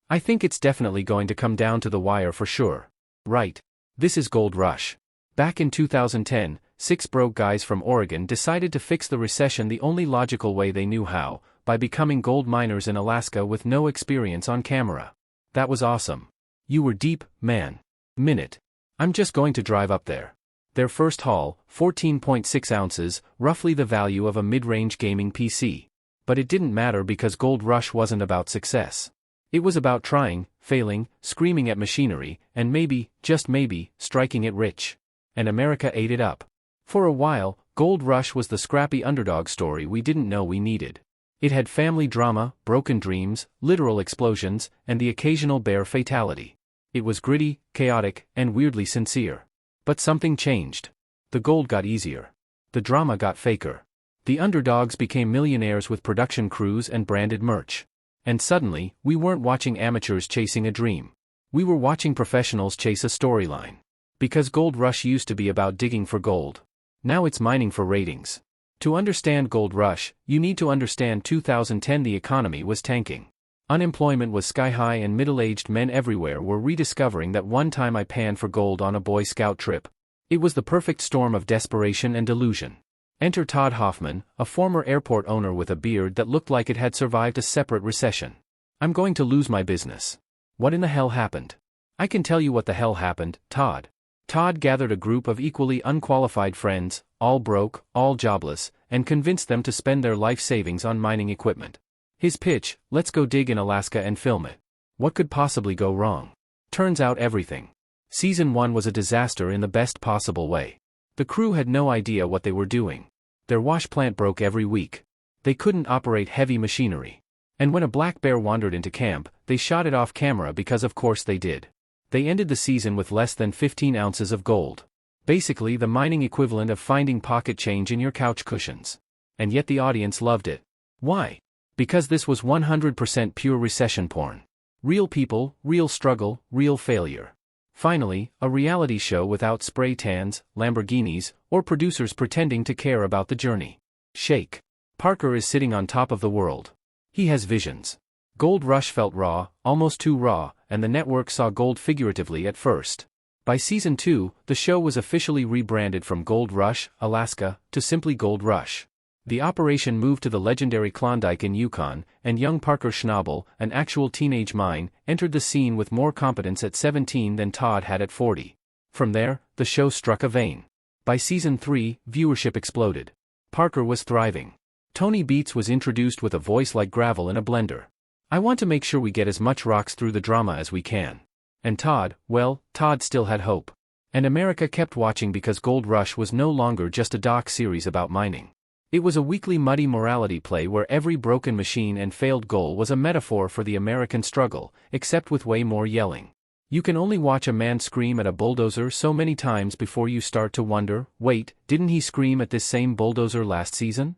I think it's definitely going to come down to the wire for sure. Right. This is Gold Rush. Back in 2010, 6 broke guys from Oregon decided to fix the recession the only logical way they knew how, by becoming gold miners in Alaska with no experience on camera. That was awesome. You were deep, man. Minute. I'm just going to drive up there. Their first haul, 14.6 ounces, roughly the value of a mid-range gaming PC. But it didn't matter because Gold Rush wasn't about success. It was about trying, failing, screaming at machinery, and maybe, just maybe, striking it rich. And America ate it up. For a while, Gold Rush was the scrappy underdog story we didn't know we needed. It had family drama, broken dreams, literal explosions, and the occasional bear fatality. It was gritty, chaotic, and weirdly sincere. But something changed. The gold got easier. The drama got faker. The underdogs became millionaires with production crews and branded merch. And suddenly, we weren't watching amateurs chasing a dream. We were watching professionals chase a storyline. Because Gold Rush used to be about digging for gold. Now it's mining for ratings. To understand Gold Rush, you need to understand 2010. The economy was tanking. Unemployment was sky high and middle-aged men everywhere were rediscovering that one time I panned for gold on a Boy Scout trip. It was the perfect storm of desperation and delusion. Enter Todd Hoffman, a former airport owner with a beard that looked like it had survived a separate recession. I'm going to lose my business. What in the hell happened? I can tell you what the hell happened, Todd. Todd gathered a group of equally unqualified friends, all broke, all jobless, and convinced them to spend their life savings on mining equipment. His pitch, let's go dig in Alaska and film it. What could possibly go wrong? Turns out everything. Season 1 was a disaster in the best possible way. The crew had no idea what they were doing. Their wash plant broke every week. They couldn't operate heavy machinery. And when a black bear wandered into camp, they shot it off camera because of course they did. They ended the season with less than 15 ounces of gold. Basically the mining equivalent of finding pocket change in your couch cushions. And yet the audience loved it. Why? Because this was 100% pure recession porn. Real people, real struggle, real failure. Finally, a reality show without spray tans, Lamborghinis, or producers pretending to care about the journey. Shake. Parker is sitting on top of the world. He has visions. Gold Rush felt raw, almost too raw, and the network saw gold figuratively at first. By season 2, the show was officially rebranded from Gold Rush, Alaska, to simply Gold Rush. The operation moved to the legendary Klondike in Yukon, and young Parker Schnabel, an actual teenage mine, entered the scene with more competence at 17 than Todd had at 40. From there, the show struck a vein. By season 3, viewership exploded. Parker was thriving. Tony Beats was introduced with a voice like gravel in a blender. I want to make sure we get as much rocks through the drama as we can. And Todd, well, Todd still had hope. And America kept watching because Gold Rush was no longer just a doc series about mining. It was a weekly muddy morality play where every broken machine and failed goal was a metaphor for the American struggle, except with way more yelling. You can only watch a man scream at a bulldozer so many times before you start to wonder, wait, didn't he scream at this same bulldozer last season?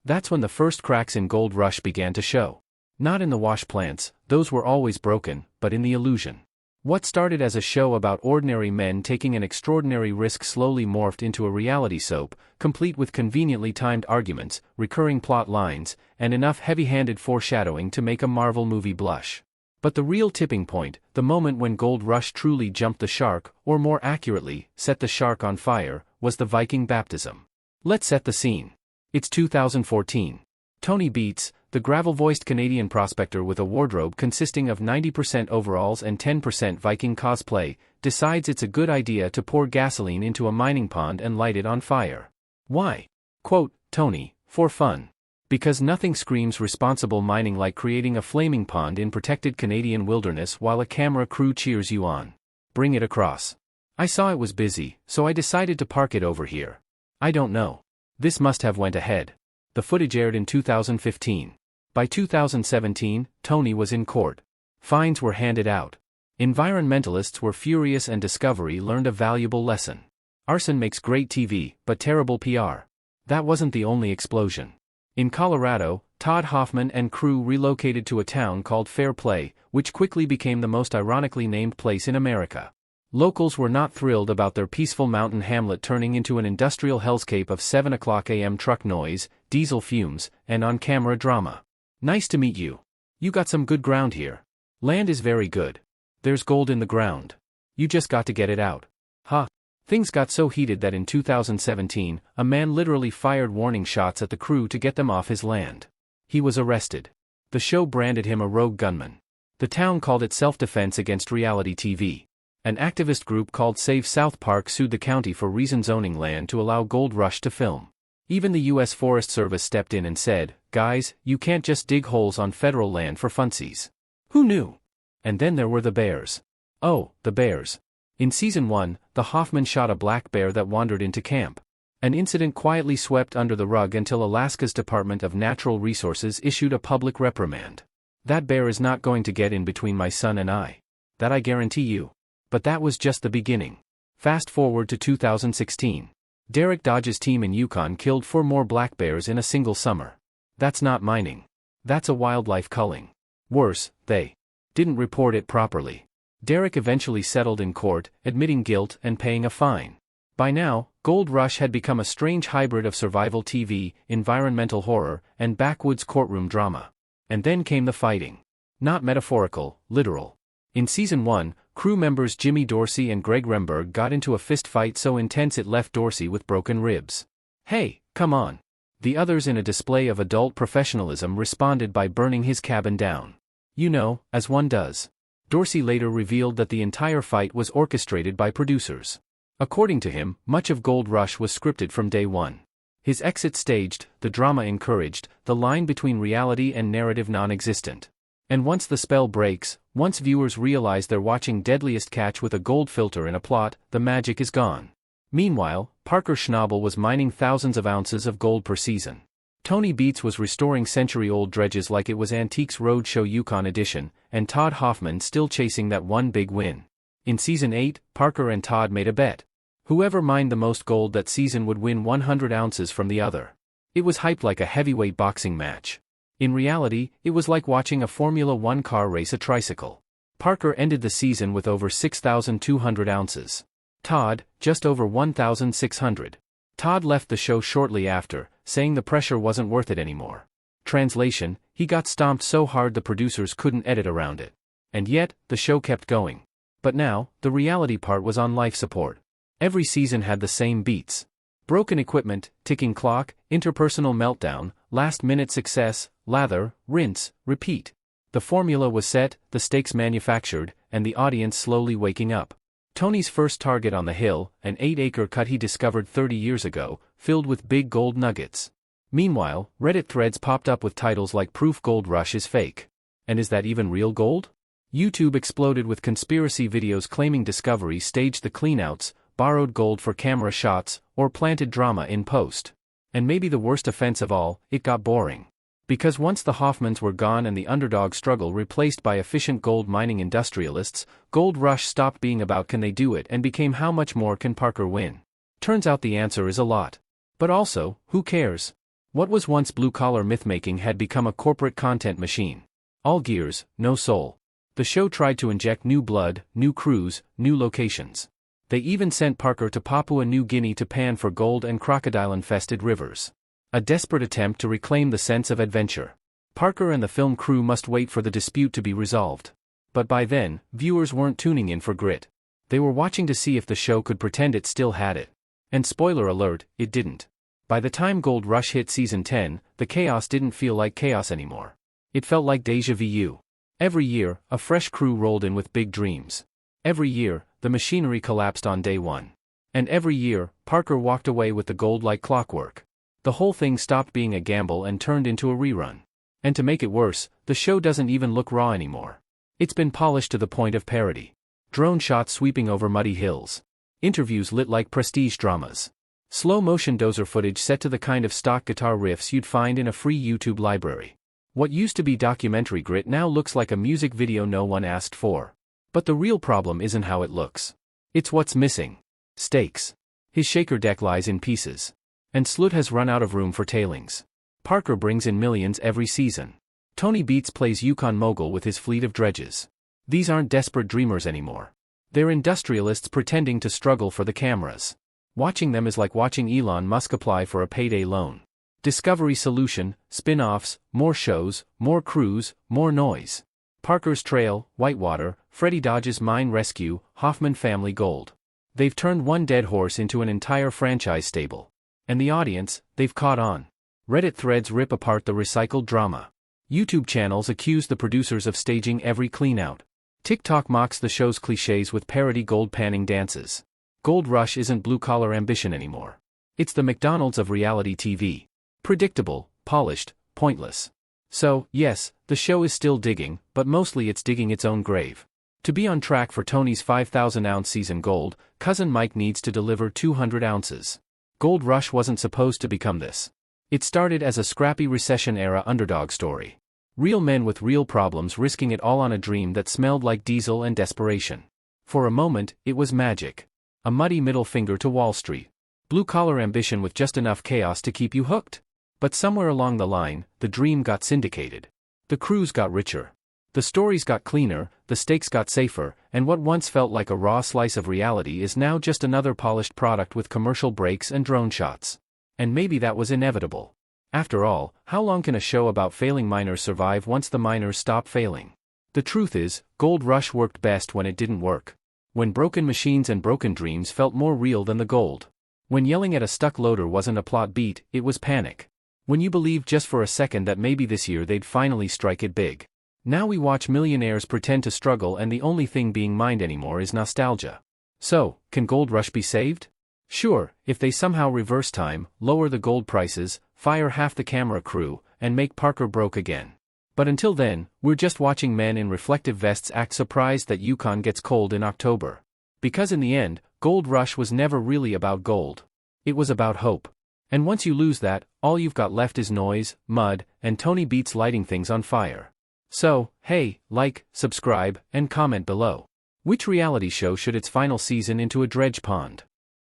That's when the first cracks in Gold Rush began to show. Not in the wash plants, those were always broken, but in the illusion. What started as a show about ordinary men taking an extraordinary risk slowly morphed into a reality soap, complete with conveniently timed arguments, recurring plot lines, and enough heavy-handed foreshadowing to make a Marvel movie blush. But the real tipping point, the moment when Gold Rush truly jumped the shark, or more accurately, set the shark on fire, was the Viking baptism. Let's set the scene. It's 2014. Tony Beats, the gravel-voiced Canadian prospector with a wardrobe consisting of 90% overalls and 10% Viking cosplay, decides it's a good idea to pour gasoline into a mining pond and light it on fire. Why? Quote, Tony, for fun. Because nothing screams responsible mining like creating a flaming pond in protected Canadian wilderness while a camera crew cheers you on. Bring it across. I saw it was busy, so I decided to park it over here. I don't know. This must have went ahead. The footage aired in 2015. By 2017, Tony was in court. Fines were handed out. Environmentalists were furious and Discovery learned a valuable lesson. Arson makes great TV, but terrible PR. That wasn't the only explosion. In Colorado, Todd Hoffman and crew relocated to a town called Fair Play, which quickly became the most ironically named place in America. Locals were not thrilled about their peaceful mountain hamlet turning into an industrial hellscape of 7 o'clock a.m. truck noise, diesel fumes, and on-camera drama. Nice to meet you. You got some good ground here. Land is very good. There's gold in the ground. You just got to get it out. Ha! Things got so heated that in 2017, a man literally fired warning shots at the crew to get them off his land. He was arrested. The show branded him a rogue gunman. The town called it self-defense against reality TV. An activist group called Save South Park sued the county for rezoning land to allow Gold Rush to film. Even the U.S. Forest Service stepped in and said, "Guys, you can't just dig holes on federal land for funsies." Who knew? And then there were the bears. Oh, the bears. In Season 1, the Hoffman shot a black bear that wandered into camp. An incident quietly swept under the rug until Alaska's Department of Natural Resources issued a public reprimand. That bear is not going to get in between my son and I. That I guarantee you. But that was just the beginning. Fast forward to 2016. Derek Dodge's team in Yukon killed 4 more black bears in a single summer. That's not mining. That's a wildlife culling. Worse, they didn't report it properly. Derek eventually settled in court, admitting guilt and paying a fine. By now, Gold Rush had become a strange hybrid of survival TV, environmental horror, and backwoods courtroom drama. And then came the fighting. Not metaphorical, literal. In Season 1, crew members Jimmy Dorsey and Greg Remberg got into a fist fight so intense it left Dorsey with broken ribs. Hey, come on. The others, in a display of adult professionalism, responded by burning his cabin down. You know, as one does. Dorsey later revealed that the entire fight was orchestrated by producers. According to him, much of Gold Rush was scripted from day one. His exit staged, the drama encouraged, the line between reality and narrative non-existent. And once the spell breaks, once viewers realize they're watching Deadliest Catch with a gold filter in a plot, the magic is gone. Meanwhile, Parker Schnabel was mining thousands of ounces of gold per season. Tony Beets was restoring century-old dredges like it was Antiques Roadshow Yukon Edition, and Todd Hoffman still chasing that one big win. In Season 8, Parker and Todd made a bet. Whoever mined the most gold that season would win 100 ounces from the other. It was hyped like a heavyweight boxing match. In reality, it was like watching a Formula One car race a tricycle. Parker ended the season with over 6,200 ounces. Todd, just over 1,600. Todd left the show shortly after, saying the pressure wasn't worth it anymore. Translation: he got stomped so hard the producers couldn't edit around it. And yet, the show kept going. But now, the reality part was on life support. Every season had the same beats. Broken equipment, ticking clock, interpersonal meltdown, last-minute success, lather, rinse, repeat. The formula was set, the stakes manufactured, and the audience slowly waking up. Tony's first target on the hill, an 8-acre cut he discovered 30 years ago, filled with big gold nuggets. Meanwhile, Reddit threads popped up with titles like "Proof Gold Rush is fake." And is that even real gold? YouTube exploded with conspiracy videos claiming Discovery staged the cleanouts, borrowed gold for camera shots, or planted drama in post. And maybe the worst offense of all, it got boring. Because once the Hoffmans were gone and the underdog struggle replaced by efficient gold mining industrialists, Gold Rush stopped being about can they do it and became how much more can Parker win. Turns out the answer is a lot. But also, who cares? What was once blue-collar mythmaking had become a corporate content machine. All gears, no soul. The show tried to inject new blood, new crews, new locations. They even sent Parker to Papua New Guinea to pan for gold and crocodile-infested rivers. A desperate attempt to reclaim the sense of adventure. Parker and the film crew must wait for the dispute to be resolved. But by then, viewers weren't tuning in for grit. They were watching to see if the show could pretend it still had it. And spoiler alert, it didn't. By the time Gold Rush hit Season 10, the chaos didn't feel like chaos anymore. It felt like déjà vu. Every year, a fresh crew rolled in with big dreams. Every year, the machinery collapsed on day one. And every year, Parker walked away with the gold like clockwork. The whole thing stopped being a gamble and turned into a rerun. And to make it worse, the show doesn't even look raw anymore. It's been polished to the point of parody. Drone shots sweeping over muddy hills. Interviews lit like prestige dramas. Slow-motion dozer footage set to the kind of stock guitar riffs you'd find in a free YouTube library. What used to be documentary grit now looks like a music video no one asked for. But the real problem isn't how it looks. It's what's missing. Stakes. His shaker deck lies in pieces. And Sloot has run out of room for tailings. Parker brings in millions every season. Tony Beets plays Yukon mogul with his fleet of dredges. These aren't desperate dreamers anymore. They're industrialists pretending to struggle for the cameras. Watching them is like watching Elon Musk apply for a payday loan. Discovery Solution, spin-offs, more shows, more crews, more noise. Parker's Trail, Whitewater, Freddie Dodge's Mine Rescue, Hoffman Family Gold. They've turned one dead horse into an entire franchise stable. And the audience, they've caught on. Reddit threads rip apart the recycled drama. YouTube channels accuse the producers of staging every clean-out. TikTok mocks the show's cliches with parody gold panning dances. Gold Rush isn't blue-collar ambition anymore. It's the McDonald's of reality TV. Predictable, polished, pointless. So, yes, the show is still digging, but mostly it's digging its own grave. To be on track for Tony's 5,000-ounce season gold, Cousin Mike needs to deliver 200 ounces. Gold Rush wasn't supposed to become this. It started as a scrappy recession-era underdog story. Real men with real problems risking it all on a dream that smelled like diesel and desperation. For a moment, it was magic. A muddy middle finger to Wall Street. Blue-collar ambition with just enough chaos to keep you hooked. But somewhere along the line, the dream got syndicated. The crews got richer. The stories got cleaner, the stakes got safer, and what once felt like a raw slice of reality is now just another polished product with commercial breaks and drone shots. And maybe that was inevitable. After all, how long can a show about failing miners survive once the miners stop failing? The truth is, Gold Rush worked best when it didn't work. When broken machines and broken dreams felt more real than the gold. When yelling at a stuck loader wasn't a plot beat, it was panic. When you believed just for a second that maybe this year they'd finally strike it big. Now we watch millionaires pretend to struggle and the only thing being mined anymore is nostalgia. So, can Gold Rush be saved? Sure, if they somehow reverse time, lower the gold prices, fire half the camera crew, and make Parker broke again. But until then, we're just watching men in reflective vests act surprised that Yukon gets cold in October. Because in the end, Gold Rush was never really about gold. It was about hope. And once you lose that, all you've got left is noise, mud, and Tony Beats lighting things on fire. So, hey, like, subscribe, and comment below. Which reality show should its final season into a dredge pond?